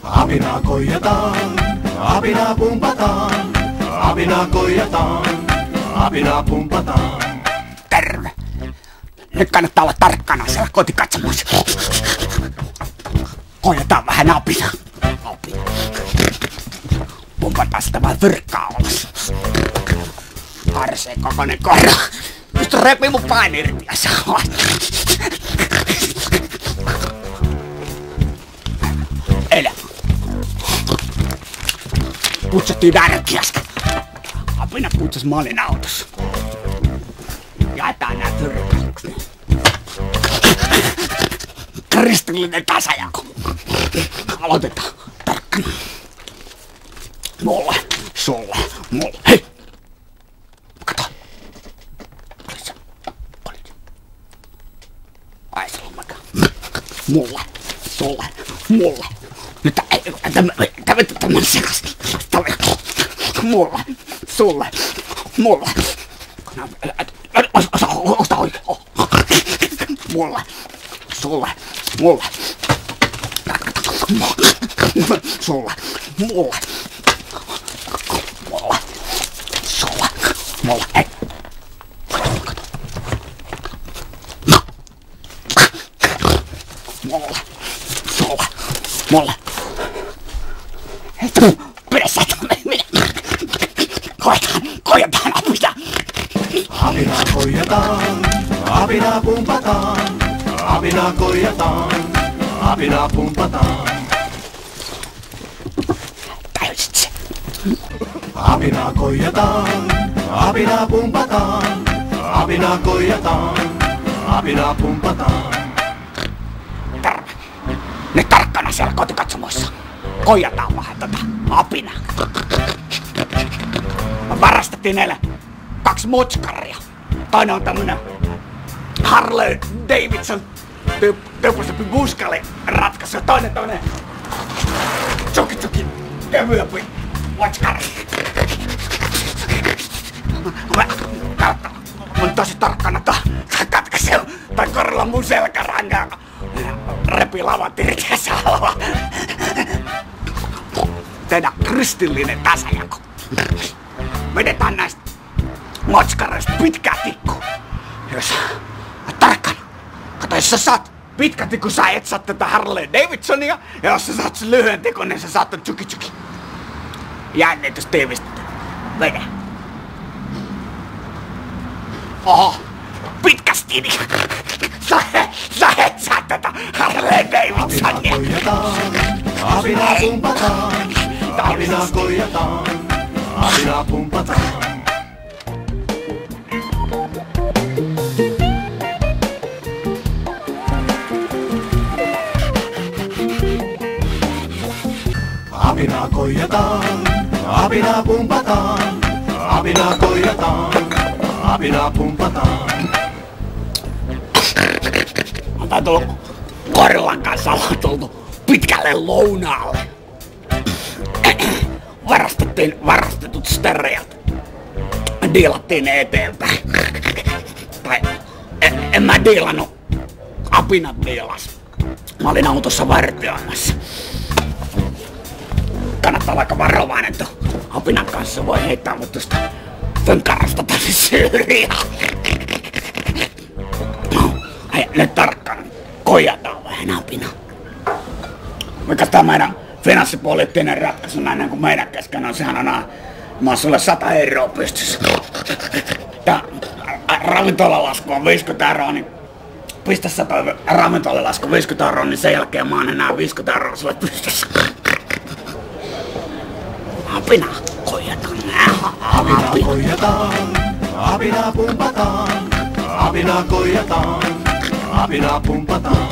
Apinaa koijataan, apinaa pumpataan, apinaa koijataan, apinaa pumpataan. Terve! Nyt kannattaa olla tarkkana siellä kotikatsomossa. Koijataan vähän apinaa. Pumpataan sitä vähän fyrkkaa alas. Harseen kokoinen koira. Just repii mun pain irti ja saa. Elä. Putsattiin väärinkin äsken. Apina putsas maalin autossa. Jaetaan nää fyrkkaukset. Kristillinen tasajako. Aloitetaan tarkkana. Mulle, sulle, mulle. Hei! Kato. Olis. Ai se on makaa. Mulle, sulle, mulle. Nyt tämä on sekas. Mulle, sulle, mulle. Osta oikein. Mulle, sulle, mulle. Sulle, mulle. Mulle, sulle, mulle. Hei. Mulle, sulle, mulle. Hei, pidä sä minä. Koijataan apinaa. Apinaa koijataan, apinaa pumpataan, apinaa koijataan, apinaa pumpataan. Täysit se. Apinaa koijataan, apinaa pumpataan, apinaa koijataan, apinaa pumpataan. Terve. Nyt tarkkana siellä kotikatsomoissa. Koijataan vähän tätä apinaa. Varastettiin eilen 2 mutskaria. Toinen on tämmönen Harley Davidson tyyppisempi buskali-ratkaisu. Toinen tsuki kevyempi mutskari. Mä oon tosi tarkkana katkaisee tai korilla mun selkärangaa. Repi lavat irti ja salva. Tehdään kristillinen tasajako. Vedetään näistä motskareista pitkää tikku. Jos tarkkana. Kato, jos sä saat pitkä tikku, sä et saa tätä Harley Davidsonia. Ja jos sä saat sen lyhyen tikun, niin sä saat tän tsuki. Jännitys tiivistetty. Vedä. Oho, pitkästi niin. Sä et saa tätä Harley Davidsonia. Apinaa pumpataan, apinaa koijataan, apinaa pumpataan. Apinaa koijataan, apinaa pumpataan, apinaa koijataan, apinaa pumpataan. On tää tullut korillan kanssa ollaan tultu pitkälle lounaalle. Varastetut stereot. Diilattiin ne eteenpäin. Tai en mä diilannut. Apinat diilas. Mä olin autossa vartioimassa. Kannattaa aika varovainen tuon apinan kanssa. Voi heittää mut tuosta fönkarasta tänne syrjään. Nyt tarkkaan koijataan vähän apinaa. Mikä tää meidän finanssipoliittinen ratkaisu näin kuin meidän kesken on? Sehän on mä oon sulle 100 € pystyssä. Tää ravintolalasku on 50 €, niin pistä sä toi ravintolalasku 50 €, niin sen jälkeen mä oon enää 50 € sulle pystyssä. Apinaa koijataan. Apinaa koijataan, apinaa pumpataan, apinaa koijataan, apinaa pumpataan.